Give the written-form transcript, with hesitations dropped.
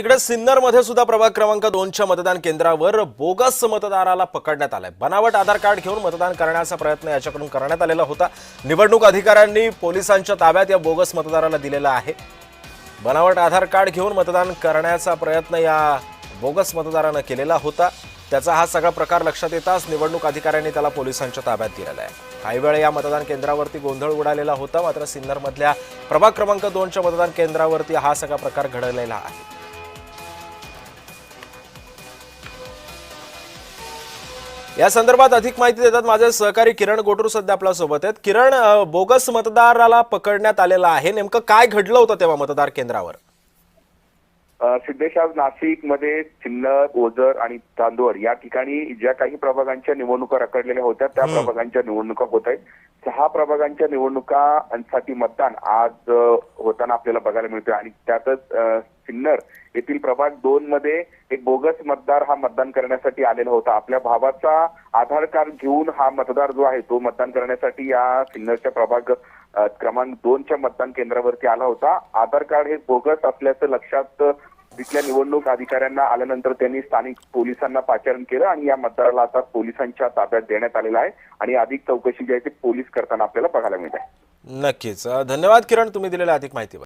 इकडे सिन्नरमध्ये सुद्धा प्रभाग क्रमांक 2च्या मतदान केंद्रावर बोगस मतदाराला पकडण्यात आलाय। बनावट आधार कार्ड घेऊन मतदान करण्याचा प्रयत्न याच्याकडून करण्यात आलेला होता। निवडणूक अधिकाऱ्यांनी पोलिसांच्या ताब्यात या बोगस मतदाराला दिलेला आहे। बनावट आधार कार्ड घेऊन मतदान करण्याचा प्रयत्न या बोगस मतदाराने केलेला होता। त्याचा हा सगळा प्रकार लक्षात येताच निवडणूक अधिकाऱ्यांनी त्याला पोलिसांच्या ताब्यात दिलेला आहे। काही वेळ या मतदान केंद्रावरती गोंधळ उडालेला होता, मात्र सिन्नरमधल्या प्रभाग क्रमांक 2च्या मतदान केंद्रावरती हा सगळा प्रकार घडलेला आहे। या संदर्भात अधिक माहिती देतात माझे सहकारी किरण गोटूर सध्या आपल्या सोबत आहेत। किरण, बोगस मतदाराला पकडण्यात आलेला आहे, नेमकं काय घडलं होतं तेव्हा मतदार केंद्रावर? सिद्धेश, आज नाशिक मध्ये सिन्नर, ओझर आणि चांदवड या ठिकाणी ज्या काही प्रभागांच्या निवडणुका रखडलेल्या होत्या त्या प्रभागांच्या निवडणुका होत आहेत। 6 प्रभागांच्या निवडणुकांसाठी मतदान आज होताना आपल्याला बघायला मिळतोय आणि त्यातच सिन्नर येथील प्रभाग 2 मध्ये एक बोगस मतदार हा मतदान करण्यासाठी आलेला होता। आपल्या भावाचा आधार कार्ड घेऊन हा मतदार जो आहे तो मतदान करण्यासाठी या सिन्नरच्या प्रभाग क्रमांक 2च्या मतदान केंद्रावरती आला होता। आधार कार्ड हे बोगस असल्याचं लक्षात तिथल्या निवडणूक अधिकाऱ्यांना आल्यानंतर त्यांनी स्थानिक पोलिसांना पाचारण केलं आणि या मतदाराला आता पोलिसांच्या ताब्यात देण्यात आलेला आहे आणि अधिक चौकशी जी आहे ती पोलीस करताना आपल्याला बघायला मिळत आहे। नक्कीच, धन्यवाद किरण, तुम्ही दिलेल्या अधिक माहिती।